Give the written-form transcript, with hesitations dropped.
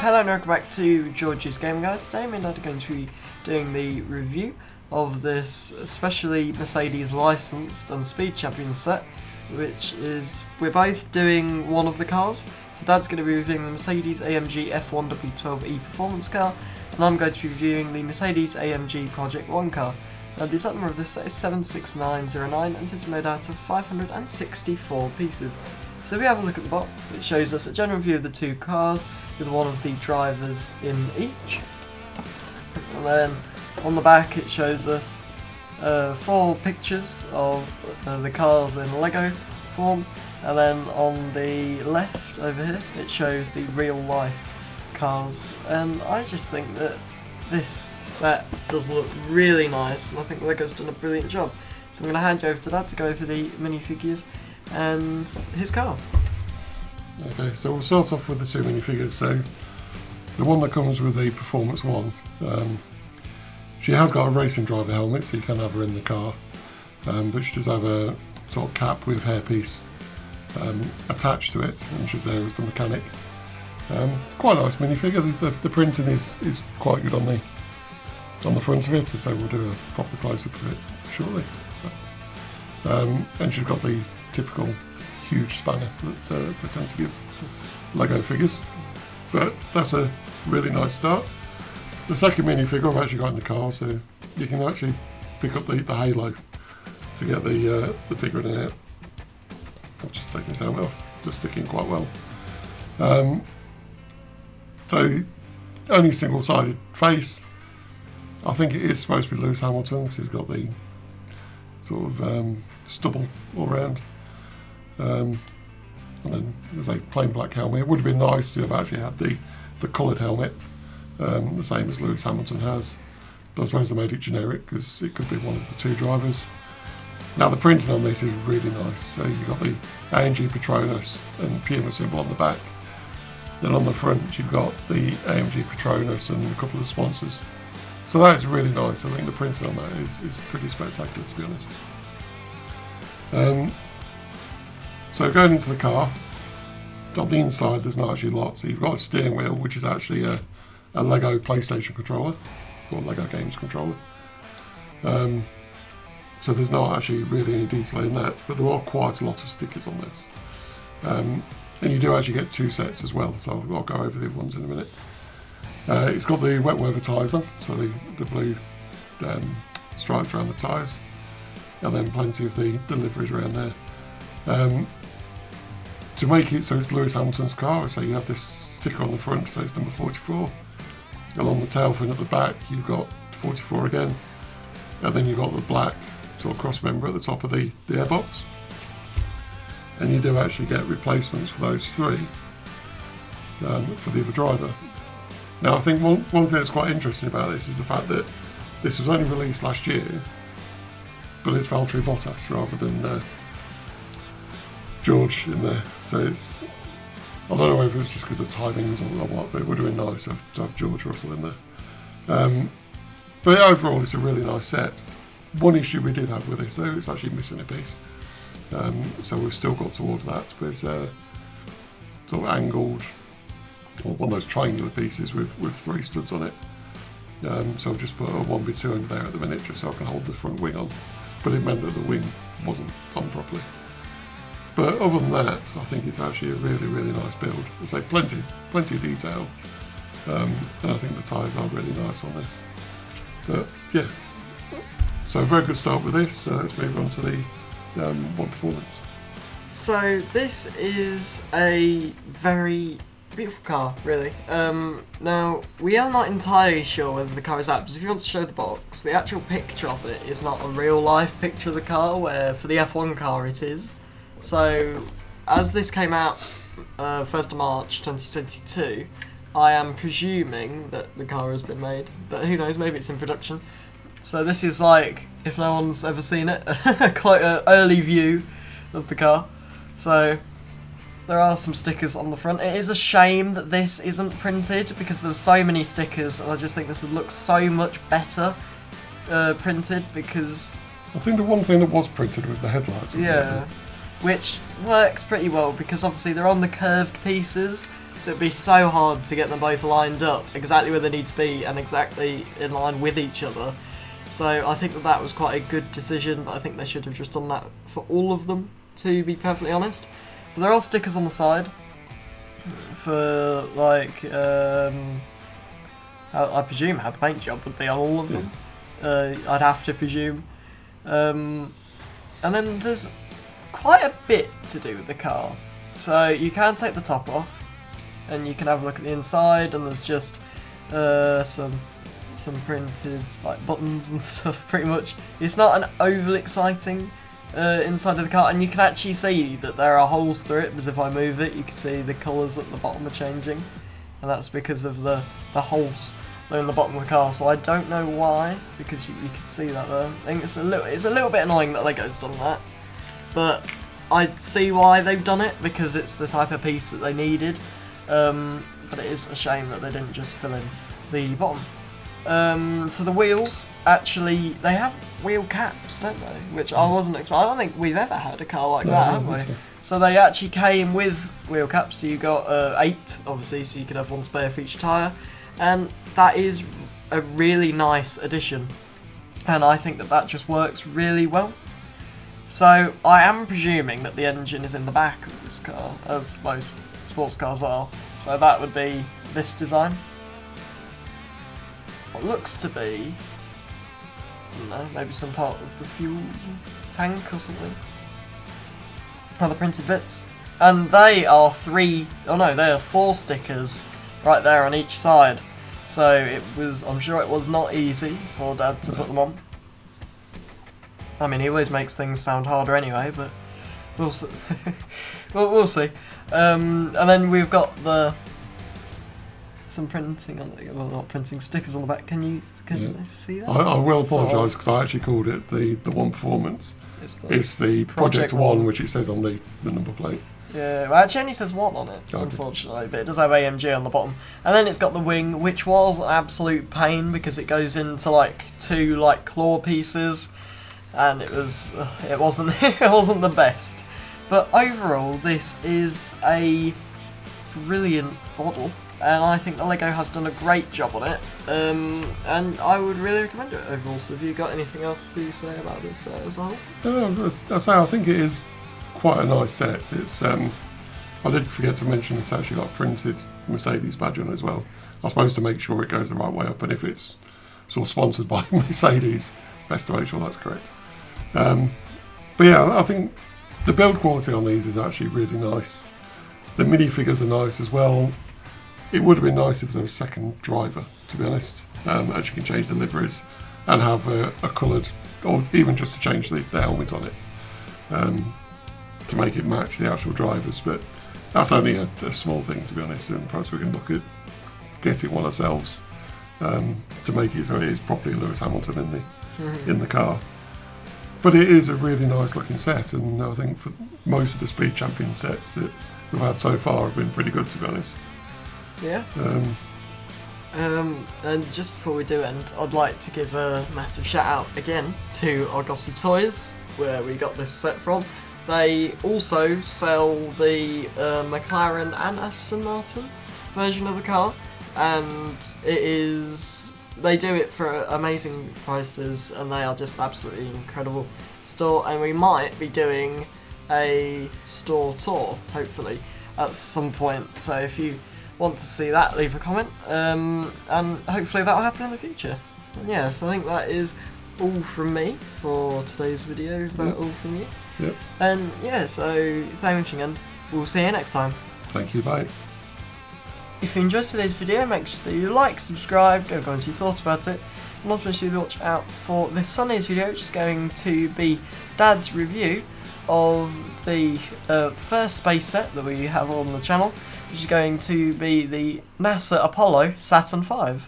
Hello and welcome back to Georgesgamingguide. Today me and Dad are going to be doing the review of this especially Mercedes licensed and speed champion set, which is, we're both doing one of the cars. So Dad's going to be reviewing the Mercedes-AMG F1 W12E performance car, and I'm going to be reviewing the Mercedes-AMG Project 1 car. Now the exact number of this set is 76909 and it is made out of 564 pieces. So if we have a look at the box, it shows us a general view of the two cars with one of the drivers in each. And then on the back it shows us 4 pictures of the cars in Lego form. And then on the left over here it shows the real life cars. And I just think that this set does look really nice, and I think Lego's done a brilliant job. So I'm going to hand you over to Dad to go over the minifigures and his car. Okay, so we'll start off with the two minifigures. So the one that comes with the Performance 1, she has got a racing driver helmet, so you can have her in the car, but she does have a sort of cap with hairpiece attached to it, and she's there as the mechanic. Quite a nice minifigure. The printing is quite good on the front of it, so we'll do a proper close-up of it shortly. And she's got the typical huge spanner that they tend to give Lego figures, but that's a really nice start. The second minifigure I've actually got in the car, so you can actually pick up the halo to get the figure in and out. I'll just take this helmet off, just sticking quite well. So only single-sided face. I think it is supposed to be Lewis Hamilton because he's got the sort of stubble all around. And then there's a plain black helmet. It would have been nice to have actually had the coloured helmet, the same as Lewis Hamilton has. But I suppose they made it generic because it could be one of the two drivers. Now the printing on this is really nice. So you've got the AMG Petronas and Puma symbol on the back. Then on the front you've got the AMG Petronas and a couple of sponsors. So that is really nice. I think the printing on that is pretty spectacular, to be honest. So going into the car, on the inside there's not actually a lot. So you've got a steering wheel, which is actually a Lego PlayStation controller, or Lego Games controller. So there's not actually really any detail in that, but there are quite a lot of stickers on this. And you do actually get 2 sets as well, so I'll go over the other ones in a minute. It's got the wet weather tyres on, so the blue stripes around the tyres, and then plenty of the liveries around there. To make it so it's Lewis Hamilton's car, so you have this sticker on the front, so it's number 44. Along the tail fin at the back, you've got 44 again, and then you've got the black sort of cross member at the top of the airbox. And you do actually get replacements for those 3 for the other driver. Now I think one thing that's quite interesting about this is the fact that this was only released last year, but it's Valtteri Bottas rather than George in there. So it's, I don't know whether it's just because of timings or what, but it would have been nice to have George Russell in there. But overall it's a really nice set. One issue we did have with this though, it's actually missing a piece. So we've still got towards that, but it's sort of angled, or one of those triangular pieces with 3 studs on it. So I've just put a 1v2 under there at the minute just so I can hold the front wing on, but it meant that the wing wasn't on properly. But other than that, I think it's actually a really, really nice build. There's like plenty of detail, and I think the tyres are really nice on this. But yeah, so a very good start with this. Let's move on to the one performance. So this is a very beautiful car, really. Now, we are not entirely sure whether the car is out, because if you want to show the box, the actual picture of it is not a real life picture of the car, where for the F1 car it is. So, as this came out 1st of March 2022, I am presuming that the car has been made, but who knows, maybe it's in production. So this is like, if no one's ever seen it, quite an early view of the car. So there are some stickers on the front. It is a shame that this isn't printed because there's so many stickers, and I just think this would look so much better printed because... I think the one thing that was printed was the headlights. Yeah. which works pretty well because obviously they're on the curved pieces, so it'd be so hard to get them both lined up exactly where they need to be and exactly in line with each other. So I think that was quite a good decision, but I think they should have just done that for all of them, to be perfectly honest. So there are stickers on the side for, like, I presume how the paint job would be on all of them. I'd have to presume. And then there's quite a bit to do with the car. So you can take the top off, and you can have a look at the inside, and there's just some printed like buttons and stuff. Pretty much, it's not an overly exciting inside of the car, and you can actually see that there are holes through it. Because if I move it, you can see the colours at the bottom are changing, and that's because of the holes that are in the bottom of the car. So I don't know why, because you can see that there. I think it's a little bit annoying that Lego's done that, but I see why they've done it, because it's the type of piece that they needed. But it is a shame that they didn't just fill in the bottom. So the wheels, actually, they have wheel caps, don't they? Which I wasn't expecting. I don't think we've ever had a car like that, have we? So they actually came with wheel caps. So you got 8, obviously, so you could have one spare for each tyre. And that is a really nice addition. And I think that just works really well. So I am presuming that the engine is in the back of this car, as most sports cars are. So that would be this design. What looks to be, I don't know, maybe some part of the fuel tank or something. Other printed bits. And they are 4 stickers right there on each side. So I'm sure it was not easy for Dad to put them on. I mean, he always makes things sound harder anyway, but we'll see. we'll see. And then we've got some printing on the, well, not printing, stickers on the back. Can you see that? I will apologise because I actually called it the One Performance. It's the Project One, which it says on the number plate. Yeah, well, actually only says 1 on it, unfortunately, but it does have AMG on the bottom. And then it's got the wing, which was an absolute pain because it goes into like 2 like claw pieces, and it wasn't the best. But overall, this is a brilliant model, and I think the Lego has done a great job on it, and I would really recommend it overall. So have you got anything else to say about this set as a whole? I think it is quite a nice set. It's I did forget to mention it's actually got a printed Mercedes badge on it as well. I suppose to make sure it goes the right way up, and if it's sort of sponsored by Mercedes, best to make sure that's correct. But yeah, I think the build quality on these is actually really nice. The minifigures are nice as well. It would have been nice if there was a second driver, to be honest, as you can change the liveries and have a coloured, or even just to change the helmet on it, to make it match the actual drivers. But that's only a small thing, to be honest, and perhaps we can look at getting one ourselves to make it so it is properly Lewis Hamilton in the car. But it is a really nice looking set, and I think for most of the Speed Champion sets that we've had so far have been pretty good, to be honest. Yeah. And just before we do end, I'd like to give a massive shout out again to Argosy Toys, where we got this set from. They also sell the McLaren and Aston Martin version of the car, and they do it for amazing prices, and they are just absolutely incredible store. And we might be doing a store tour, hopefully, at some point. So if you want to see that, leave a comment, and hopefully that will happen in the future. And yeah, so I think that is all from me for today's video. Is that all from you? Yep. And yeah, so thanks for watching, and we'll see you next time. Thank you, bye. If you enjoyed today's video, make sure that you like, subscribe, go into your thoughts about it, and also make sure you watch out for this Sunday's video, which is going to be Dad's review of the first space set that we have on the channel, which is going to be the NASA Apollo Saturn V.